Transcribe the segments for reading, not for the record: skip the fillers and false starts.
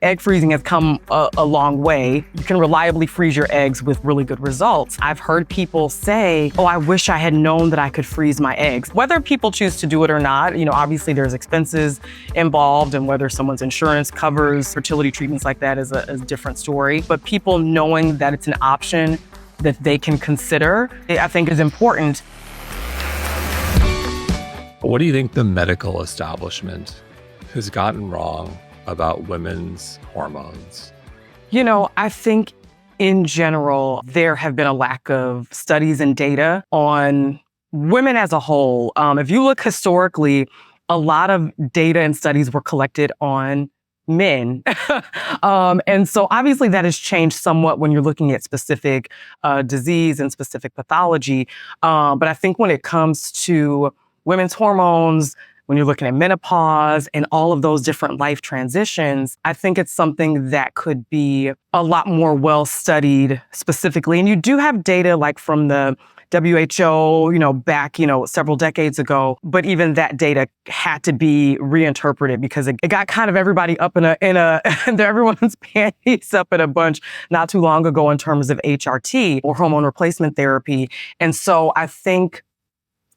Egg freezing has come a long way. You can reliably freeze your eggs with really good results. I've heard people say, oh, I wish I had known that I could freeze my eggs. Whether people choose to do it or not, obviously there's expenses involved, and whether someone's insurance covers fertility treatments like that is a different story. But people knowing that it's an option that they can consider, I think is important. What do you think the medical establishment has gotten wrong about women's hormones? I think in general, there have been a lack of studies and data on women as a whole. If you look historically, a lot of data and studies were collected on men. And so obviously that has changed somewhat when you're looking at specific disease and specific pathology. But I think when it comes to women's hormones, when you're looking at menopause and all of those different life transitions, I think it's something that could be a lot more well studied specifically. And you do have data like from the WHO, back, several decades ago, but even that data had to be reinterpreted because it got kind of everybody up in everyone's panties up in a bunch not too long ago in terms of HRT or hormone replacement therapy. And so I think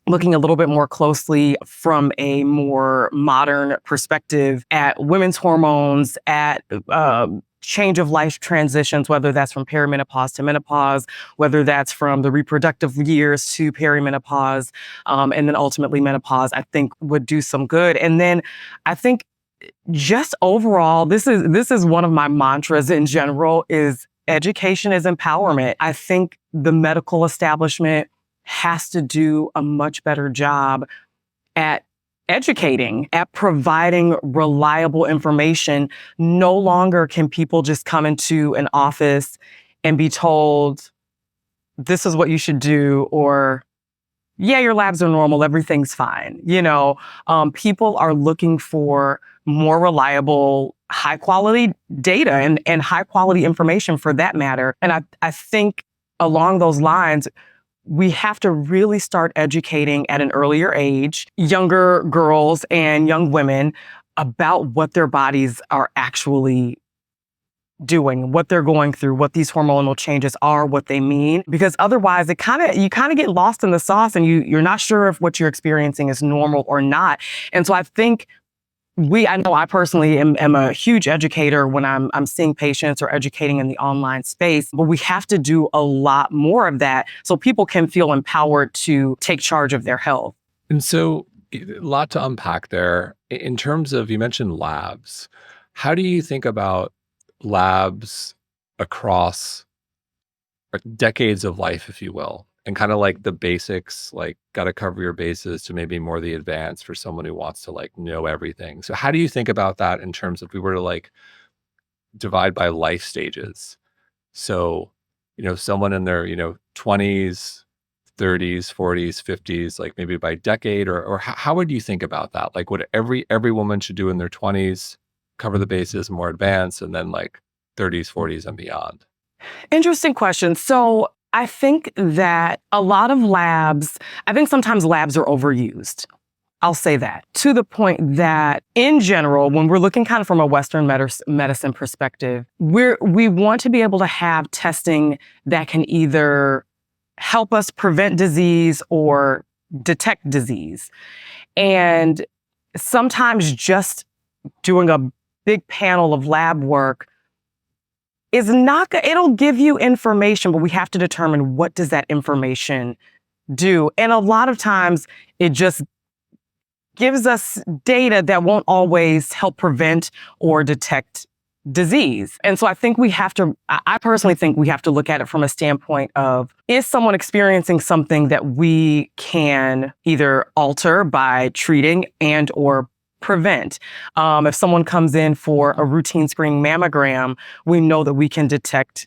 looking a little bit more closely from a more modern perspective at women's hormones, at change of life transitions, whether that's from perimenopause to menopause, whether that's from the reproductive years to perimenopause, and then ultimately menopause, I think would do some good. And then I think just overall, this is one of my mantras in general, is education is empowerment. I think the medical establishment has to do a much better job at educating, at providing reliable information. No longer can people just come into an office and be told, this is what you should do, or, yeah, your labs are normal, everything's fine. People are looking for more reliable, high quality data and high quality information for that matter. And I think along those lines, we have to really start educating at an earlier age, younger girls and young women, about what their bodies are actually doing, what they're going through, what these hormonal changes are, what they mean. Because otherwise, you kind of get lost in the sauce, and you're not sure if what you're experiencing is normal or not. And so I think I know I personally am a huge educator when I'm seeing patients or educating in the online space, but we have to do a lot more of that so people can feel empowered to take charge of their health. And so a lot to unpack there. In terms of, you mentioned labs. How do you think about labs across decades of life, if you will? And kind of like the basics, like got to cover your bases, to maybe more the advanced for someone who wants to know everything. So how do you think about that in terms of, if we were to divide by life stages? So, someone in their, 20s, 30s, 40s, 50s, maybe by decade, or how would you think about that? What every woman should do in their 20s, cover the bases, more advanced, and then 30s, 40s and beyond? Interesting question. So I think that a lot of labs, I think sometimes labs are overused. I'll say that, to the point that in general, when we're looking kind of from a Western medicine perspective, we want to be able to have testing that can either help us prevent disease or detect disease. And sometimes just doing a big panel of lab work is it'll give you information, but we have to determine, what does that information do? And a lot of times it just gives us data that won't always help prevent or detect disease. And so I personally think we have to look at it from a standpoint of, is someone experiencing something that we can either alter by treating and or prevent? If someone comes in for a routine screening mammogram, we know that we can detect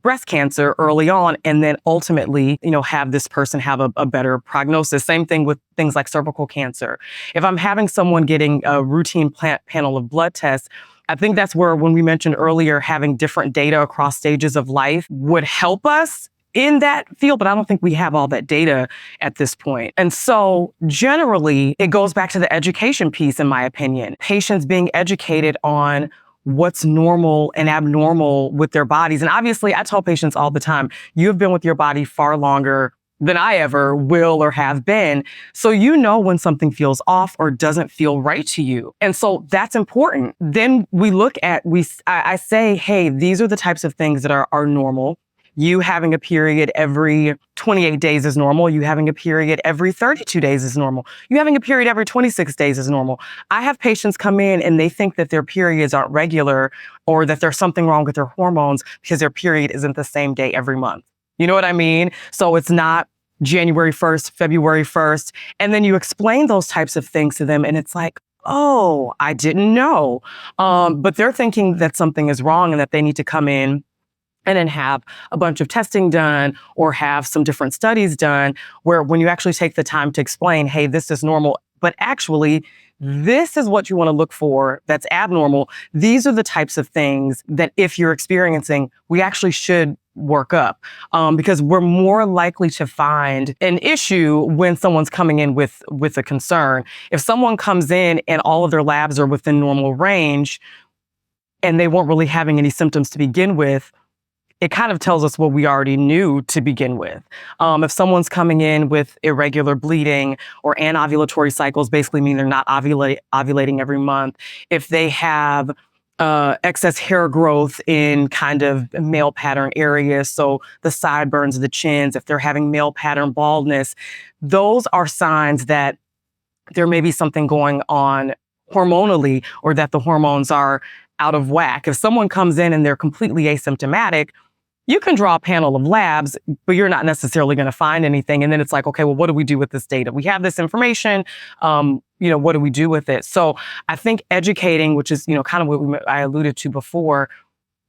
breast cancer early on, and then ultimately, have this person have a better prognosis. Same thing with things like cervical cancer. If I'm having someone getting a routine panel of blood tests, I think that's where, when we mentioned earlier, having different data across stages of life would help us in that field, but I don't think we have all that data at this point. And so generally, it goes back to the education piece, in my opinion. Patients being educated on what's normal and abnormal with their bodies. And obviously, I tell patients all the time, you have been with your body far longer than I ever will or have been. So you know when something feels off or doesn't feel right to you. And so that's important. Then we look at, I say, hey, these are the types of things that are normal. You having a period every 28 days is normal. You having a period every 32 days is normal. You having a period every 26 days is normal. I have patients come in and they think that their periods aren't regular or that there's something wrong with their hormones because their period isn't the same day every month. You know what I mean? So it's not January 1st, February 1st. And then you explain those types of things to them and it's like, oh, I didn't know. But they're thinking that something is wrong and that they need to come in and then have a bunch of testing done or have some different studies done where when you actually take the time to explain, hey, this is normal, but actually this is what you want to look for that's abnormal. These are the types of things that if you're experiencing, we actually should work up because we're more likely to find an issue when someone's coming in with a concern. If someone comes in and all of their labs are within normal range and they weren't really having any symptoms to begin with, it kind of tells us what we already knew to begin with. If someone's coming in with irregular bleeding or anovulatory cycles, basically mean they're not ovulating every month. If they have excess hair growth in kind of male pattern areas, so the sideburns of the chins, if they're having male pattern baldness, those are signs that there may be something going on hormonally or that the hormones are out of whack. If someone comes in and they're completely asymptomatic, you can draw a panel of labs, but you're not necessarily going to find anything. And then it's like, okay, well, what do we do with this data? We have this information. What do we do with it? So I think educating, which is, kind of what I alluded to before,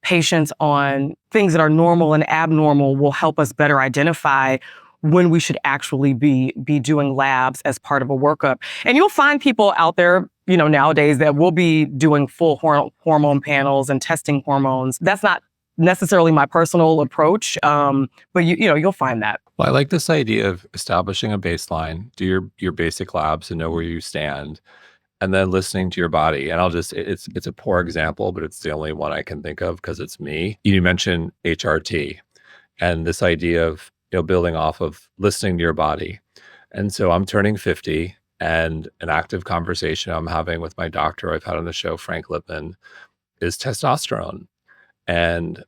patients on things that are normal and abnormal will help us better identify when we should actually be doing labs as part of a workup. And you'll find people out there, nowadays that will be doing full hormone panels and testing hormones. That's not necessarily my personal approach, but you'll find that. Well, I like this idea of establishing a baseline, do your basic labs and know where you stand, and then listening to your body. And it's a poor example, but it's the only one I can think of because it's me. You mentioned HRT and this idea of building off of listening to your body. And so I'm turning 50, and an active conversation I'm having with my doctor I've had on the show, Frank Lipman, is testosterone. And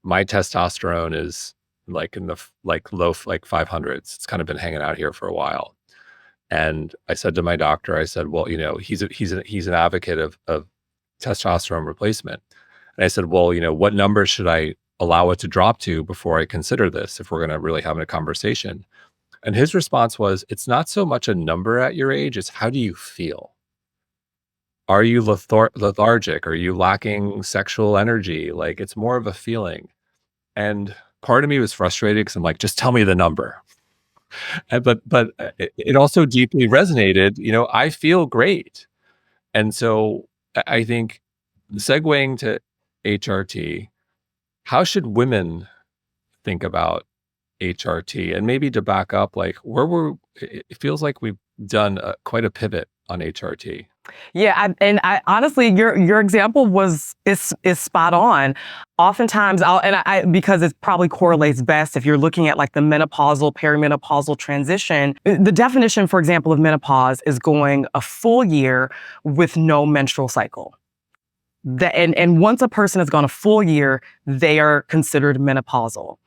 my testosterone is like in the low 500s. It's kind of been hanging out here for a while. And I said to my doctor, I said, well, he's an advocate of testosterone replacement. And I said, well, what number should I allow it to drop to before I consider this if we're going to really have a conversation? And his response was, it's not so much a number at your age, it's how do you feel? Are you lethargic? Are you lacking sexual energy? Like, it's more of a feeling. And part of me was frustrated because I'm like, just tell me the number. But it also deeply resonated. I feel great. And so I think segueing to HRT, how should women think about HRT? And maybe to back up, like it feels like we've done quite a pivot on HRT. Yeah, I honestly, your example is spot on. Oftentimes, because it probably correlates best if you're looking at like the menopausal, perimenopausal transition. The definition, for example, of menopause is going a full year with no menstrual cycle. And once a person has gone a full year, they are considered menopausal.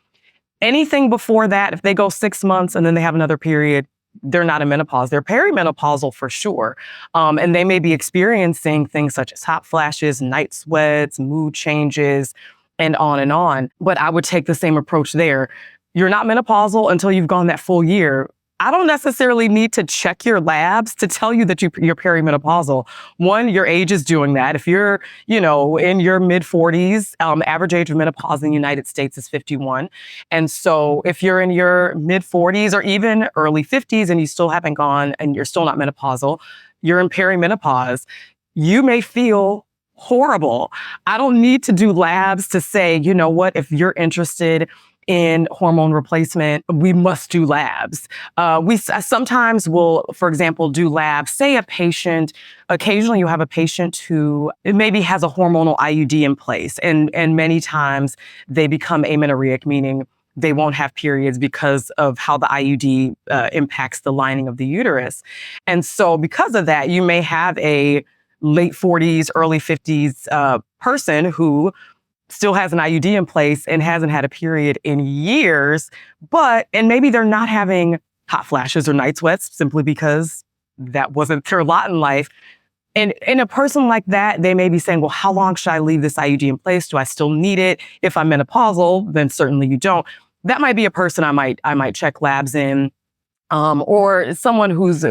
Anything before that, if they go 6 months and then they have another period, they're not in menopause. They're perimenopausal for sure. And they may be experiencing things such as hot flashes, night sweats, mood changes, and on and on. But I would take the same approach there. You're not menopausal until you've gone that full year. I don't necessarily need to check your labs to tell you that you're perimenopausal. One, your age is doing that. If you're, in your mid 40s, average age of menopause in the United States is 51. And so if you're in your mid 40s or even early 50s and you still haven't gone and you're still not menopausal, you're in perimenopause, you may feel horrible. I don't need to do labs to say, if you're interested in hormone replacement, we must do labs. We sometimes will, for example, do labs. Say a patient, occasionally you have a patient who maybe has a hormonal IUD in place, and many times they become amenorrheic, meaning they won't have periods because of how the IUD impacts the lining of the uterus. And so because of that, you may have a late 40s, early 50s person who still has an IUD in place and hasn't had a period in years, and maybe they're not having hot flashes or night sweats simply because that wasn't their lot in life. And in a person like that, they may be saying, well, how long should I leave this IUD in place? Do I still need it? If I'm menopausal, then certainly you don't. That might be a person I might check labs in. Or someone who's,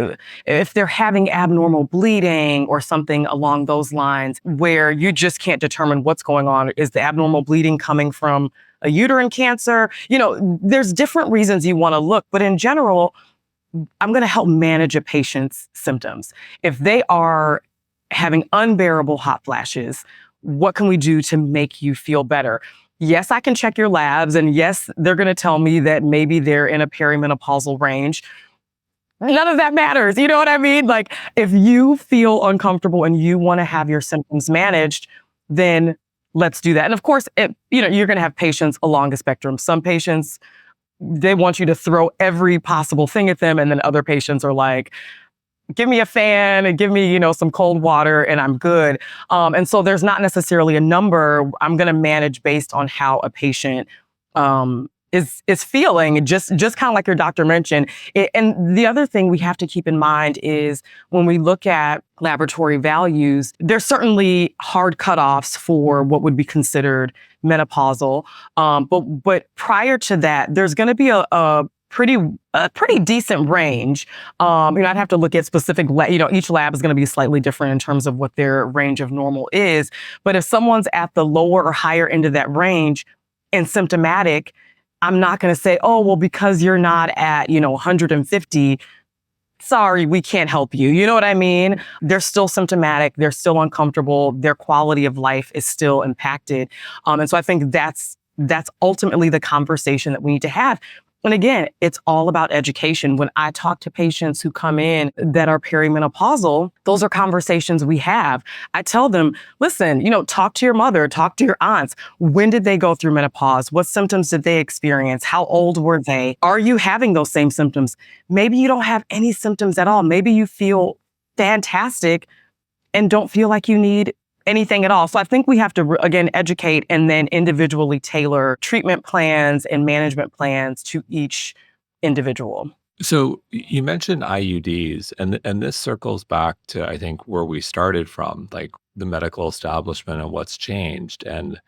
if they're having abnormal bleeding or something along those lines, where you just can't determine what's going on. Is the abnormal bleeding coming from a uterine cancer? There's different reasons you want to look, but in general, I'm going to help manage a patient's symptoms. If they are having unbearable hot flashes, what can we do to make you feel better? Yes, I can check your labs, and yes, they're going to tell me that maybe they're in a perimenopausal range. None of that matters. You know what I mean? Like, if you feel uncomfortable and you want to have your symptoms managed, then let's do that. And of course, you're going to have patients along the spectrum. Some patients, they want you to throw every possible thing at them, and then other patients are like, give me a fan and give me, some cold water and I'm good. And so there's not necessarily a number. I'm going to manage based on how a patient is feeling, just kind of like your doctor mentioned. And the other thing we have to keep in mind is when we look at laboratory values, there's certainly hard cutoffs for what would be considered menopausal. But prior to that, there's going to be a pretty decent range. I'd have to look at specific, each lab is going to be slightly different in terms of what their range of normal is. But if someone's at the lower or higher end of that range and symptomatic, I'm not going to say, oh, well, because you're not at, 150, sorry, we can't help you. You know what I mean? They're still symptomatic. They're still uncomfortable. Their quality of life is still impacted. And so I think that's ultimately the conversation that we need to have. And again, it's all about education. When I talk to patients who come in that are perimenopausal, those are conversations we have. I tell them, listen, talk to your mother, talk to your aunts. When did they go through menopause? What symptoms did they experience? How old were they? Are you having those same symptoms? Maybe you don't have any symptoms at all. Maybe you feel fantastic and don't feel like you need anything at all. So I think we have to, again, educate and then individually tailor treatment plans and management plans to each individual. So you mentioned IUDs, and this circles back to, I think, where we started from, like the medical establishment and what's changed. And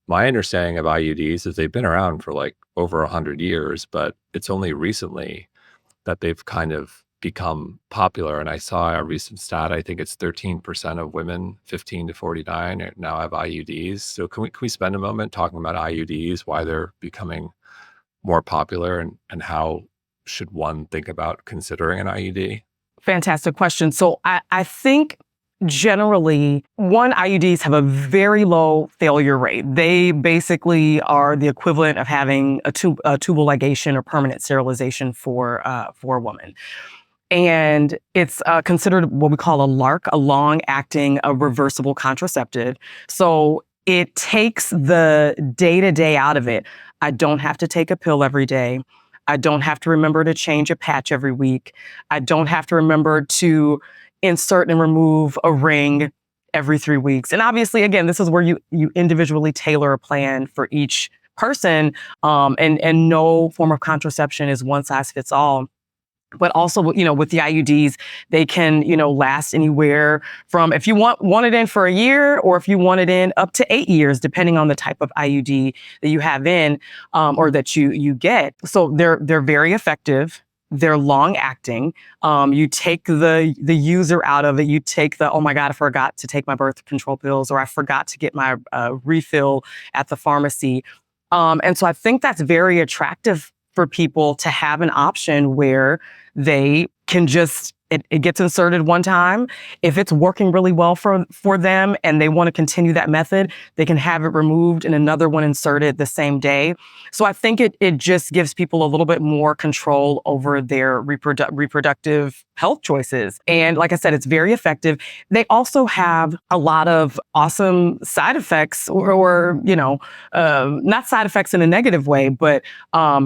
my understanding of IUDs is they've been around for like over 100 years, but it's only recently that they've kind of become popular. And I saw a recent stat, I think it's 13% of women 15 to 49 now have IUDs. So can we spend a moment talking about IUDs, why they're becoming more popular, and how should one think about considering an IUD? Fantastic question. So I think generally, IUDs have a very low failure rate. They basically are the equivalent of having a tubal ligation or permanent sterilization for a woman. And it's considered what we call a LARC, a long-acting, a reversible contraceptive. So it takes the day-to-day out of it. I don't have to take a pill every day. I don't have to remember to change a patch every week. I don't have to remember to insert and remove a ring every 3 weeks. And obviously, again, this is where you individually tailor a plan for each person. And no form of contraception is one size fits all. But also, with the IUDs, they can, last anywhere from, if you want it in for a year, or if you want it in up to 8 years, depending on the type of IUD that you have in, or that you get. So they're very effective. They're long acting. You take the user out of it. You take oh my God, I forgot to take my birth control pills, or I forgot to get my refill at the pharmacy. And so I think that's very attractive for people to have an option where they can just It gets inserted one time. If it's working really well for them and they want to continue that method, they can have it removed and another one inserted the same day. So I think it just gives people a little bit more control over their reproductive health choices. And like I said, it's very effective. They also have a lot of awesome side effects or not side effects in a negative way, but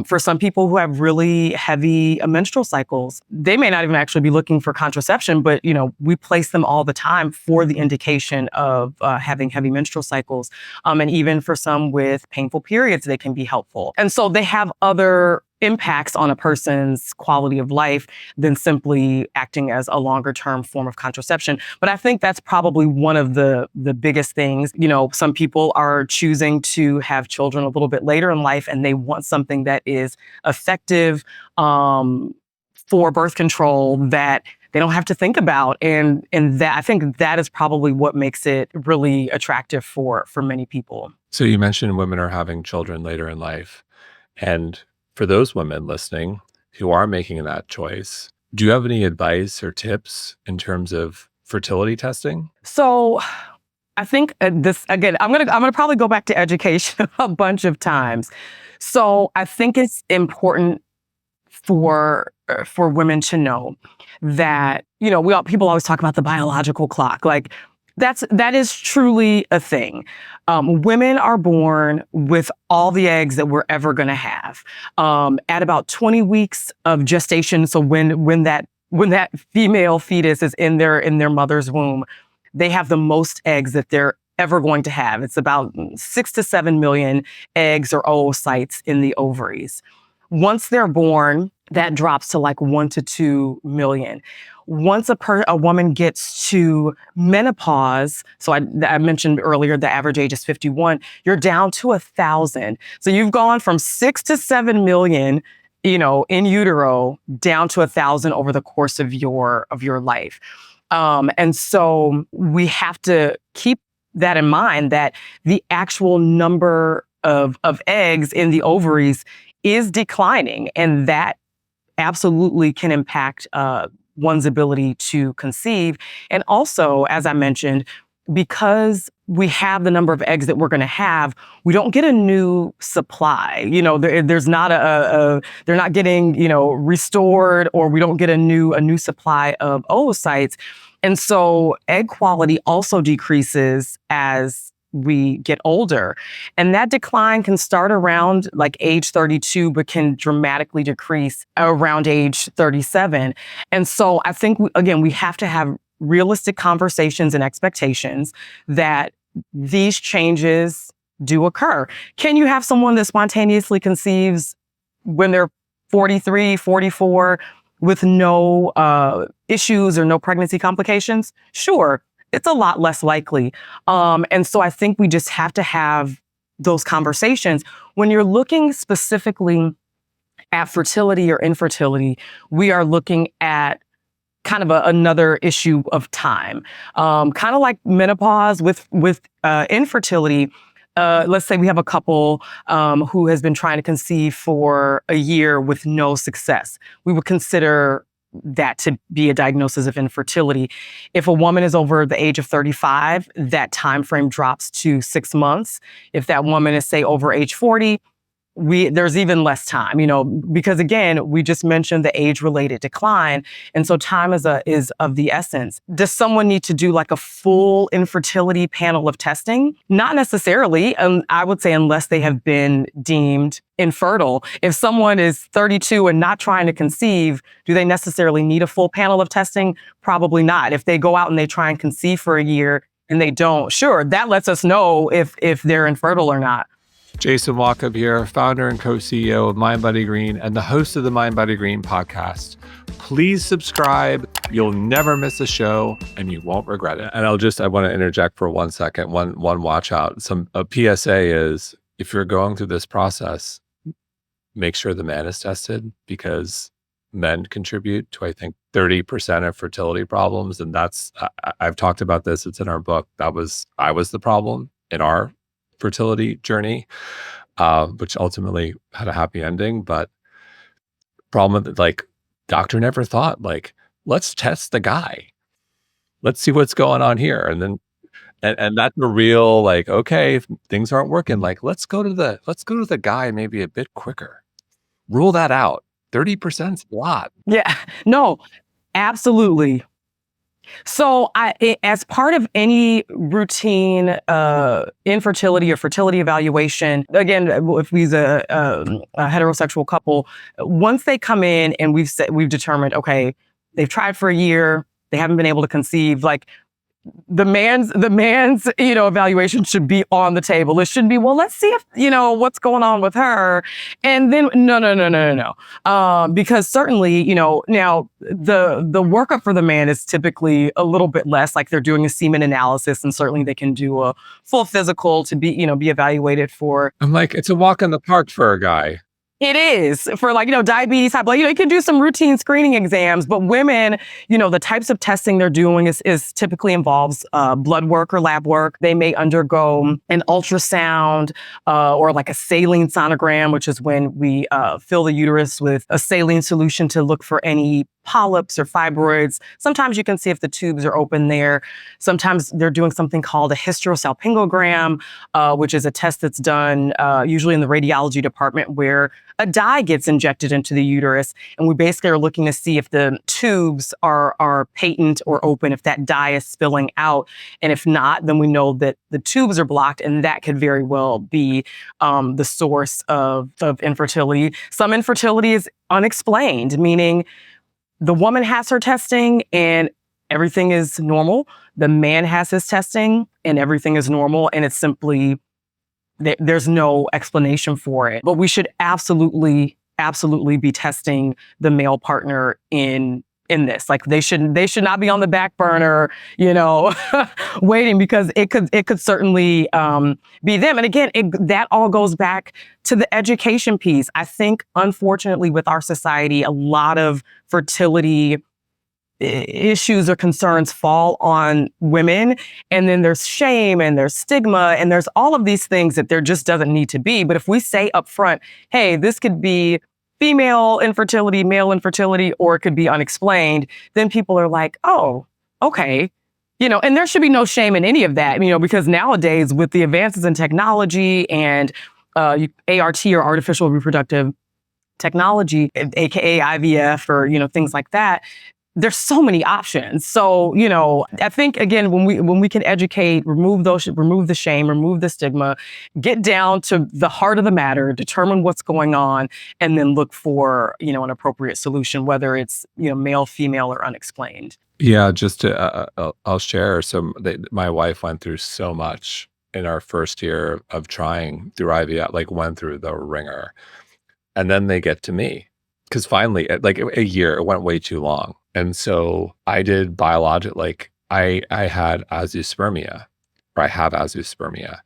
for some people who have really heavy menstrual cycles, they may not even actually be looking for contraception, but we place them all the time for the indication of having heavy menstrual cycles. And even for some with painful periods, they can be helpful. And so they have other impacts on a person's quality of life than simply acting as a longer term form of contraception. But I think that's probably one of the biggest things. Some people are choosing to have children a little bit later in life and they want something that is effective for birth control that they don't have to think about. And that, I think that is probably what makes it really attractive for many people. So you mentioned women are having children later in life. And for those women listening who are making that choice, do you have any advice or tips in terms of fertility testing? So I think this, again, I'm gonna probably go back to education a bunch of times. So I think it's important for women to know that, people always talk about the biological clock. Like that is truly a thing. Women are born with all the eggs that we're ever going to have. At about 20 weeks of gestation, so when that female fetus is in their mother's womb, they have the most eggs that they're ever going to have. It's about 6 to 7 million eggs or oocytes in the ovaries. Once they're born, that drops to like 1 to 2 million. Once a woman gets to menopause, so I mentioned earlier the average age is 51, you're down to 1,000. So you've gone from 6 to 7 million, in utero down to 1,000 over the course of your life. And so we have to keep that in mind, that the actual number of eggs in the ovaries is declining, and that absolutely can impact one's ability to conceive. And also, as I mentioned, because we have the number of eggs that we're going to have, we don't get a new supply. There's not they're not getting, restored, or we don't get a new supply of oocytes. And so egg quality also decreases as we get older. And that decline can start around like age 32, but can dramatically decrease around age 37. And so I think, we have to have realistic conversations and expectations that these changes do occur. Can you have someone that spontaneously conceives when they're 43, 44 with no issues or no pregnancy complications? Sure. It's a lot less likely. And so I think we just have to have those conversations. When you're looking specifically at fertility or infertility, we are looking at kind of another issue of time. Kind of like menopause with infertility. Let's say we have a couple who has been trying to conceive for a year with no success. We would consider that to be a diagnosis of infertility. If a woman is over the age of 35, that time frame drops to 6 months. If that woman is, say, over age 40, there's even less time, because again, we just mentioned the age-related decline. And so time is of the essence. Does someone need to do like a full infertility panel of testing? Not necessarily. I would say unless they have been deemed infertile. If someone is 32 and not trying to conceive, do they necessarily need a full panel of testing? Probably not. If they go out and they try and conceive for a year and they don't, sure, that lets us know if they're infertile or not. Jason Walkup here, founder and co-CEO of mindbodygreen and the host of the mindbodygreen podcast. Please subscribe. You'll never miss a show and you won't regret it. And I want to interject for 1 second. One watch out. A PSA is, if you're going through this process, make sure the man is tested, because men contribute to, I think, 30% of fertility problems. And I've talked about this. It's in our book. I was the problem in our fertility journey, which ultimately had a happy ending. But problem, like, doctor never thought, like, let's test the guy. Let's see what's going on here. And then and that's a real like, okay, if things aren't working, like let's go to the guy maybe a bit quicker. Rule that out. 30% is a lot. Yeah. No, absolutely. So as part of any routine infertility or fertility evaluation, again, if we's a heterosexual couple, once they come in and we've determined, okay, they've tried for a year, they haven't been able to conceive, like the man's evaluation should be on the table. It shouldn't be, well, let's see if what's going on with her. And then no. Because certainly, now the workup for the man is typically a little bit less, like they're doing a semen analysis, and certainly they can do a full physical to be evaluated for. I'm like, it's a walk in the park for a guy. It is for diabetes, high blood, you can do some routine screening exams, but women, the types of testing they're doing is typically involves blood work or lab work. They may undergo an ultrasound or like a saline sonogram, which is when we fill the uterus with a saline solution to look for any polyps or fibroids. Sometimes you can see if the tubes are open there. Sometimes they're doing something called a hysterosalpingogram, which is a test that's done usually in the radiology department where a dye gets injected into the uterus. And we basically are looking to see if the tubes are patent or open, if that dye is spilling out. And if not, then we know that the tubes are blocked, and that could very well be the source of infertility. Some infertility is unexplained, meaning the woman has her testing and everything is normal. The man has his testing and everything is normal. And it's simply, there's no explanation for it. But we should absolutely be testing the male partner in this. Like they should not be on the back burner, waiting, because it could certainly be them. And again, that all goes back to the education piece. I think, unfortunately, with our society, a lot of fertility issues or concerns fall on women, and then there's shame and there's stigma and there's all of these things that there just doesn't need to be. But if we say up front, hey, this could be female infertility, male infertility, or it could be unexplained, then people are like, oh, okay. And there should be no shame in any of that, because nowadays with the advances in technology and ART or artificial reproductive technology, aka IVF or, things like that, there's so many options. So, I think, again, when we can educate, remove the shame, remove the stigma, get down to the heart of the matter, determine what's going on, and then look for, an appropriate solution, whether it's, male, female, or unexplained. Yeah, just to, I'll share. So my wife went through so much in our first year of trying through IVF, like went through the ringer. And then they get to me. Because finally, like a year, it went way too long. And so I did biologic, like I had azoospermia, or I have azoospermia,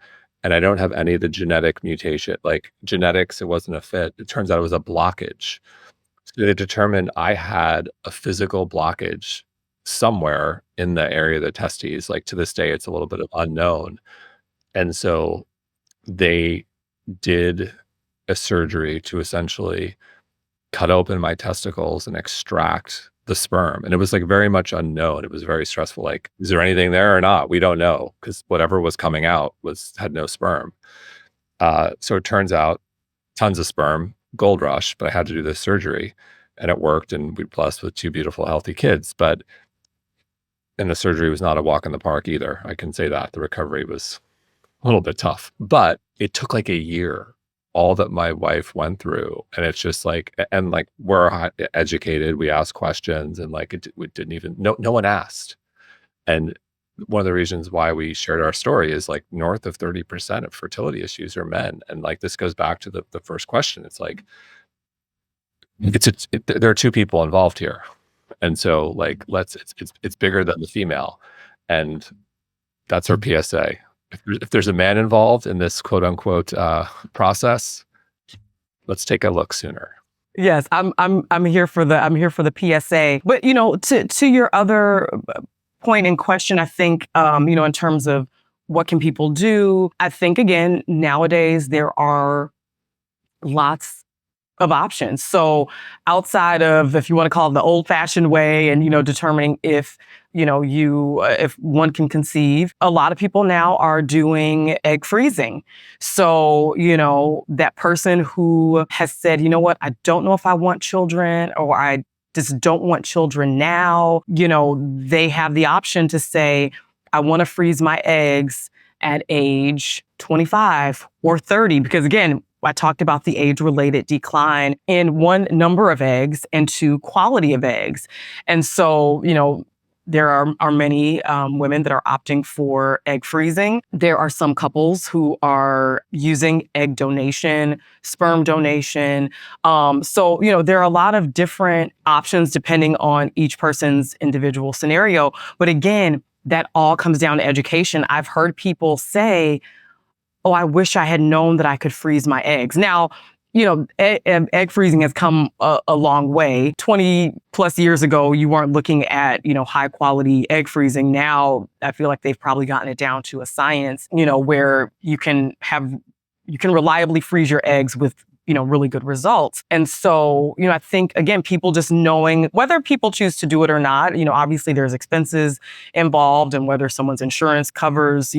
and I don't have any of the genetic mutation, like genetics, it wasn't a fit. It turns out it was a blockage. So they determined I had a physical blockage somewhere in the area of the testes. Like to this day, it's a little bit of unknown. And so they did a surgery to essentially cut open my testicles and extract the sperm. And it was like very much unknown. It was very stressful. Like, is there anything there or not? We don't know, because whatever was coming out had no sperm. So it turns out tons of sperm, gold rush, but I had to do this surgery and it worked. And we blessed with two beautiful, healthy kids. And the surgery was not a walk in the park either. I can say that. The recovery was a little bit tough, but it took like a year, all that my wife went through. And it's just like, and like we're educated, we ask questions, and like we didn't even, no one asked. And one of the reasons why we shared our story is like north of 30% of fertility issues are men. And like this goes back to the first question. It's like, there are two people involved here. And so like, it's bigger than the female. And that's our PSA. If there's a man involved in this quote unquote process, let's take a look sooner. Yes, I'm here for the PSA. But to your other point in question, I think in terms of what can people do, I think again nowadays there are lots of options. So outside of, if you want to call it the old fashioned way and, determining if, if one can conceive, a lot of people now are doing egg freezing. So, that person who has said, I don't know if I want children, or I just don't want children now, they have the option to say, I want to freeze my eggs at age 25 or 30, because again, I talked about the age-related decline in one, number of eggs, and two, quality of eggs. And so, there are many women that are opting for egg freezing. There are some couples who are using egg donation, sperm donation. So, there are a lot of different options depending on each person's individual scenario. But again, that all comes down to education. I've heard people say, oh, I wish I had known that I could freeze my eggs. Now, egg freezing has come a long way. 20 plus years ago, you weren't looking at, high quality egg freezing. Now, I feel like they've probably gotten it down to a science, where you can reliably freeze your eggs with, really good results. And so, I think, again, people just knowing whether people choose to do it or not, obviously there's expenses involved, and whether someone's insurance covers,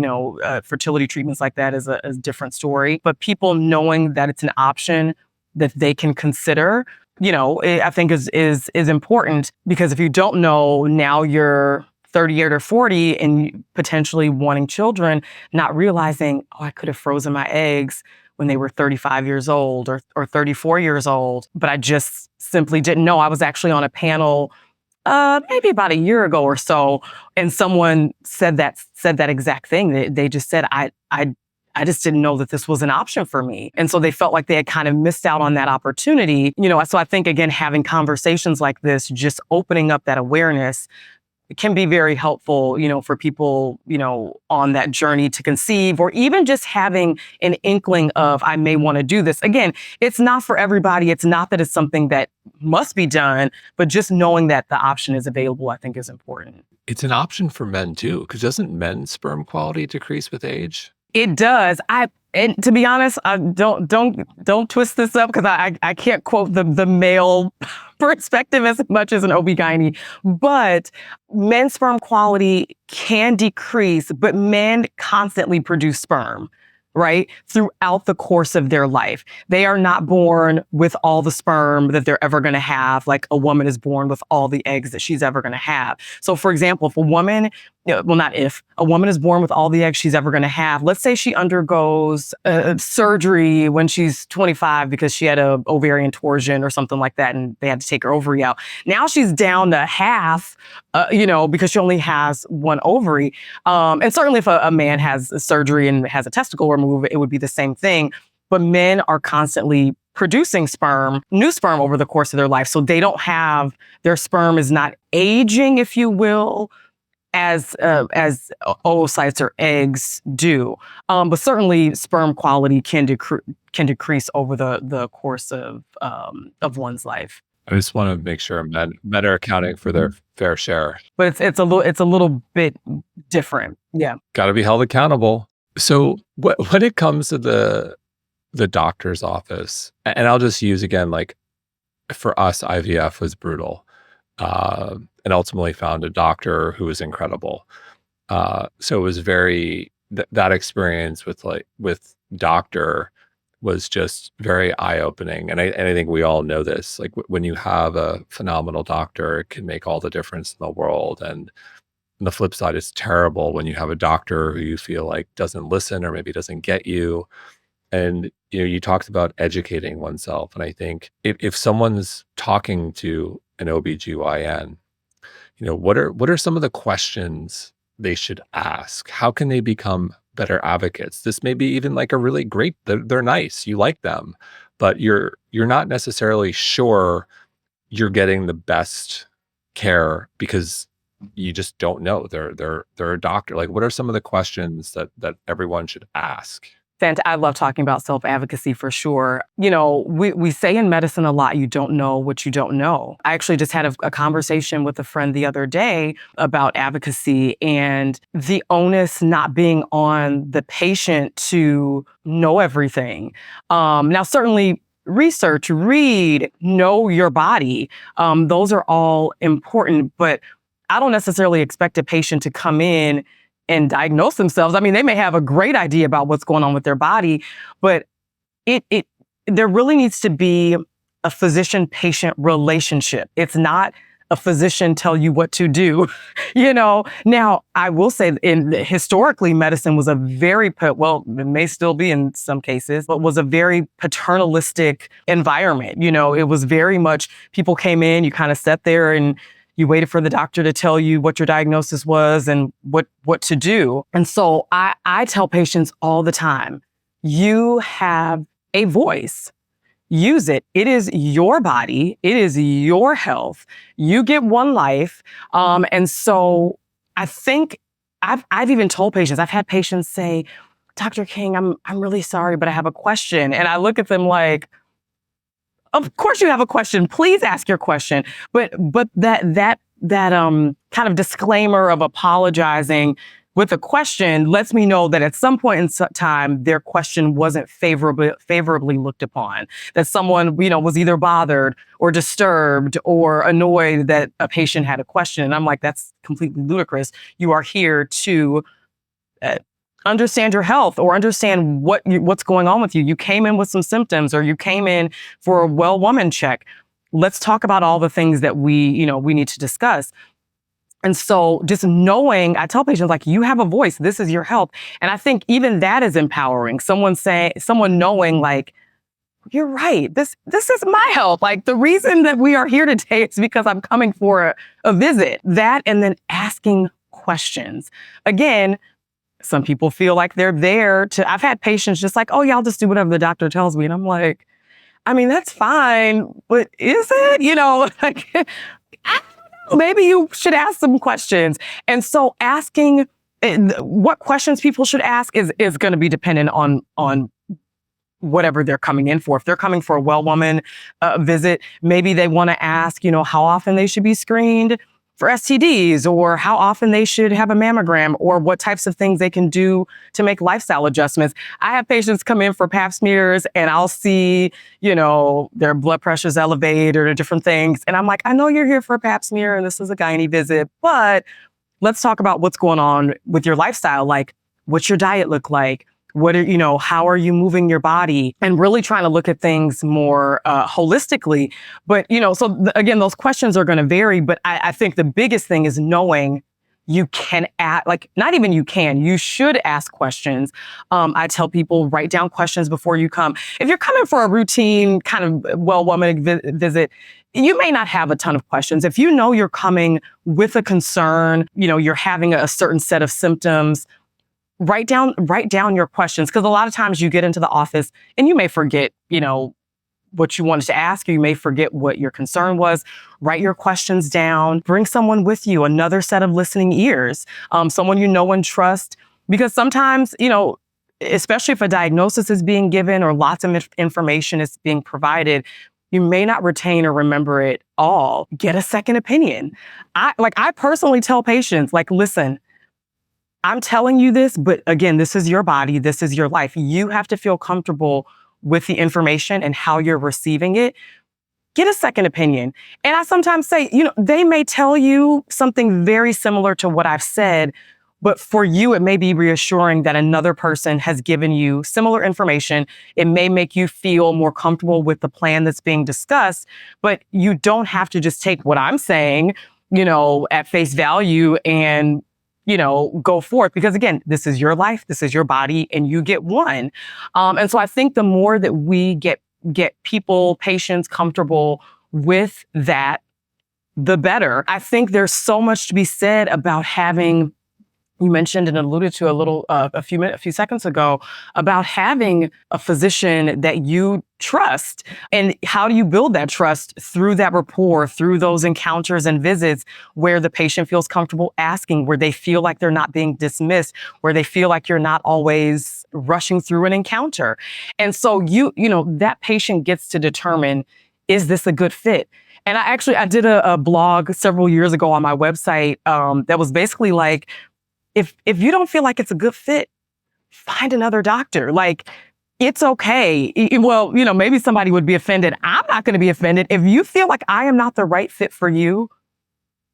fertility treatments like that is a different story. But people knowing that it's an option that they can consider, I think is important, because if you don't know, now you're 38 or 40 and potentially wanting children, not realizing, oh, I could have frozen my eggs when they were 35 years old or 34 years old, but I just simply didn't know. I was actually on a panel maybe about a year ago or so, and someone said that exact thing. They just said, I just didn't know that this was an option for me. And so they felt like they had kind of missed out on that opportunity. So I think, again, having conversations like this, just opening up that awareness, it can be very helpful, for people, on that journey to conceive, or even just having an inkling of, I may want to do this. Again, it's not for everybody. It's not that it's something that must be done, but just knowing that the option is available, I think, is important. It's an option for men too, because doesn't men's sperm quality decrease with age? It does. And to be honest, don't twist this up, because I can't quote the male perspective as much as an OB-GYN, but men's sperm quality can decrease, but men constantly produce sperm, right? Throughout the course of their life. They are not born with all the sperm that they're ever going to have, like a woman is born with all the eggs that she's ever going to have. So for example, if a woman, a woman is born with all the eggs she's ever going to have, let's say she undergoes surgery when she's 25 because she had a ovarian torsion or something like that, and they had to take her ovary out. Now she's down to half, because she only has one ovary. And certainly if a man has a surgery and has a testicle removed, it would be the same thing. But men are constantly producing new sperm over the course of their life. So they don't have, their sperm is not aging, if you will, as oocytes or eggs do. But certainly sperm quality can decrease over the course of one's life. I just want to make sure men are accounting for their fair share. But it's a little bit different. Yeah. Got to be held accountable. So when it comes to the doctor's office, and I'll just use again, like for us, IVF was brutal, and ultimately found a doctor who was incredible. So it was very, that experience with doctor was just very eye-opening. And I think we all know this, like when you have a phenomenal doctor, it can make all the difference in the world. And on the flip side, it's terrible when you have a doctor who you feel like doesn't listen or maybe doesn't get you. And you talked about educating oneself. And I think if someone's talking to an OBGYN, what are some of the questions they should ask? How can they become better advocates? This may be even like a really great, they're nice, you like them, but you're not necessarily sure you're getting the best care because you just don't know. They're a doctor. Like, what are some of the questions that everyone should ask? I love talking about self-advocacy for sure. We say in medicine a lot, you don't know what you don't know. I actually just had a conversation with a friend the other day about advocacy and the onus not being on the patient to know everything. Now, certainly, research, read, know your body. Those are all important, but I don't necessarily expect a patient to come in and diagnose themselves. I mean, they may have a great idea about what's going on with their body, but it there really needs to be a physician-patient relationship. It's not a physician tell you what to do, Now, I will say historically, medicine was a very, well, it may still be in some cases, but was a very paternalistic environment. It was very much people came in, you kind of sat there and you waited for the doctor to tell you what your diagnosis was and what to do. And so I tell patients all the time, you have a voice. Use it. It is your body. It is your health. You get one life. And so I think I've even told patients, I've had patients say, Dr. King, I'm really sorry, but I have a question. And I look at them like, of course you have a question. Please ask your question. But that kind of disclaimer of apologizing with a question lets me know that at some point in time, their question wasn't favorably looked upon, that someone, was either bothered or disturbed or annoyed that a patient had a question. And I'm like, that's completely ludicrous. You are here to understand your health or understand what's going on with you. You came in with some symptoms or you came in for a well woman check. Let's talk about all the things that we need to discuss. And so just knowing, I tell patients, like, you have a voice, this is your health. And I think even that is empowering. Someone knowing, like, you're right, this is my health. Like, the reason that we are here today is because I'm coming for a visit. That, and then asking questions. Again, some people feel like they're there I've had patients just like, oh yeah, I'll just do whatever the doctor tells me. And I'm like, I mean, that's fine, but is it? Like, maybe you should ask some questions. And so asking what questions people should ask is going to be dependent on whatever they're coming in for. If they're coming for a well woman visit, maybe they want to ask, how often they should be screened for STDs, or how often they should have a mammogram, or what types of things they can do to make lifestyle adjustments. I have patients come in for pap smears and I'll see, their blood pressure's elevated or different things. And I'm like, I know you're here for a pap smear and this is a gynae visit, but let's talk about what's going on with your lifestyle. Like, what's your diet look like? How are you moving your body? And really trying to look at things more holistically. But, again, those questions are going to vary. But I think the biggest thing is knowing you can you should ask questions. I tell people, write down questions before you come. If you're coming for a routine kind of well woman visit, you may not have a ton of questions. If you know you're coming with a concern, you're having a certain set of symptoms, write down your questions, because a lot of times you get into the office and you may forget, what you wanted to ask, or you may forget what your concern was. Write your questions down. Bring someone with you, another set of listening ears, someone you know and trust, because sometimes, especially if a diagnosis is being given or lots of information is being provided, you may not retain or remember it all. Get a second opinion. I personally tell patients, like, listen, I'm telling you this, but again, this is your body. This is your life. You have to feel comfortable with the information and how you're receiving it. Get a second opinion. And I sometimes say, they may tell you something very similar to what I've said, but for you, it may be reassuring that another person has given you similar information. It may make you feel more comfortable with the plan that's being discussed, but you don't have to just take what I'm saying, at face value and go forth, because again, this is your life, this is your body, and you get one. And so I think the more that we get patients comfortable with that, the better. I think there's so much to be said about having, you mentioned and alluded to a few seconds ago, about having a physician that you trust. And how do you build that trust? Through that rapport, through those encounters and visits where the patient feels comfortable asking, where they feel like they're not being dismissed, where they feel like you're not always rushing through an encounter. And so that patient gets to determine, is this a good fit? And I did a blog several years ago on my website that was basically like, if you don't feel like it's a good fit, find another doctor. Like, it's okay. Well, maybe somebody would be offended. I'm not going to be offended. If you feel like I am not the right fit for you,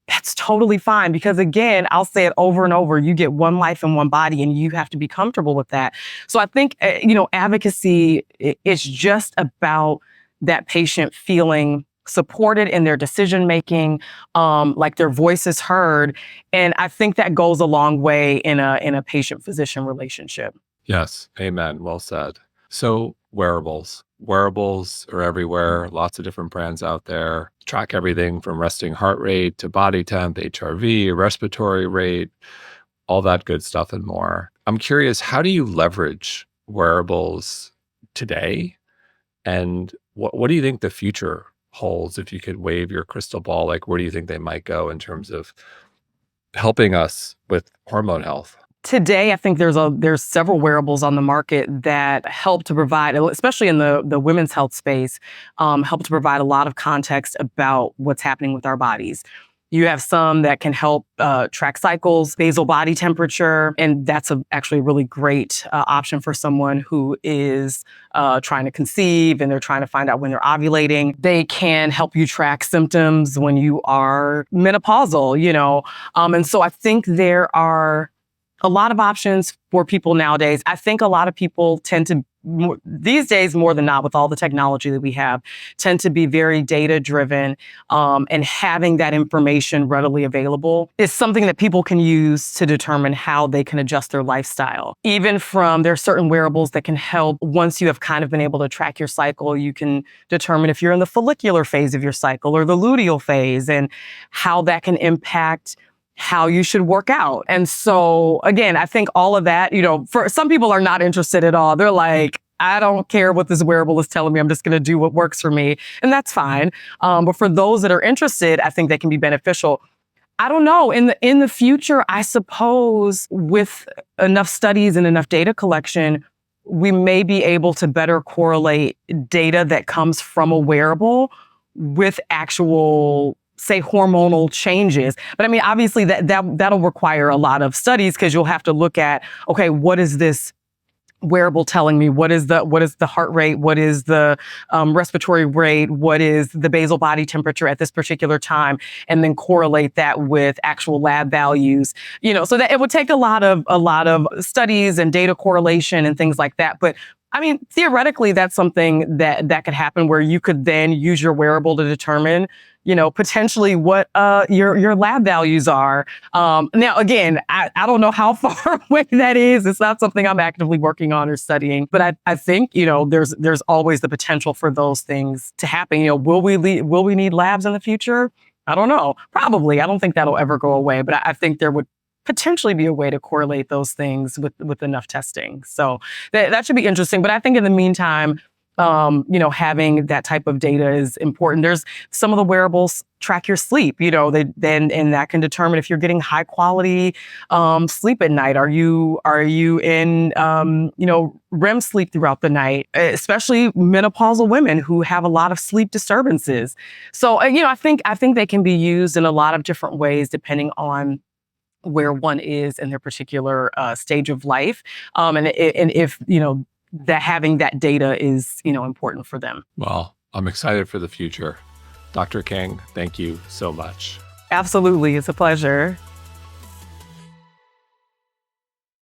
that's totally fine. Because again, I'll say it over and over, you get one life and one body, and you have to be comfortable with that. So I think, advocacy is just about that patient feeling supported in their decision making, like their voice is heard. And I think that goes a long way in a patient physician relationship. Yes. Amen. Well said. So wearables. Wearables are everywhere. Lots of different brands out there. Track everything from resting heart rate to body temp, HRV, respiratory rate, all that good stuff and more. I'm curious, how do you leverage wearables today? And what do you think the future holds if you could wave your crystal ball? Like, where do you think they might go in terms of helping us with hormone health? Today, I think there's several wearables on the market that help to provide, especially in the women's health space, help to provide a lot of context about what's happening with our bodies. You have some that can help track cycles, basal body temperature, and that's actually a really great option for someone who is trying to conceive and they're trying to find out when they're ovulating. They can help you track symptoms when you are menopausal, and so I think there are a lot of options for people nowadays. I think a lot of people tend to, these days more than not, with all the technology that we have, tend to be very data driven, and having that information readily available is something that people can use to determine how they can adjust their lifestyle. Even there are certain wearables that can help once you have kind of been able to track your cycle, you can determine if you're in the follicular phase of your cycle or the luteal phase, and how that can impact how you should work out. And so again, I think all of that, for some people are not interested at all. They're like, I don't care what this wearable is telling me. I'm just going to do what works for me. And that's fine. But for those that are interested, I think they can be beneficial. I don't know. In the future, I suppose with enough studies and enough data collection, we may be able to better correlate data that comes from a wearable with actual, say, hormonal changes. But I mean, obviously that'll require a lot of studies, because you'll have to look at, okay, what is this wearable telling me? What is the heart rate? What is the respiratory rate? What is the basal body temperature at this particular time? And then correlate that with actual lab values, so that it would take a lot of studies and data correlation and things like that. But I mean, theoretically, that's something that could happen, where you could then use your wearable to determine, potentially what your lab values are. Now, again, I don't know how far away that is. It's not something I'm actively working on or studying, but I think, there's always the potential for those things to happen. Will we need labs in the future? I don't know. Probably. I don't think that'll ever go away, but I think there would potentially be a way to correlate those things with enough testing. So that should be interesting. But I think in the meantime, having that type of data is important. There's some of the wearables track your sleep, and that can determine if you're getting high quality sleep at night. Are you in REM sleep throughout the night, especially menopausal women who have a lot of sleep disturbances. So I think they can be used in a lot of different ways depending on where one is in their particular stage of life, and if that having that data is important for them. Well, I'm excited for the future. Dr. King, thank you so much. Absolutely, it's a pleasure.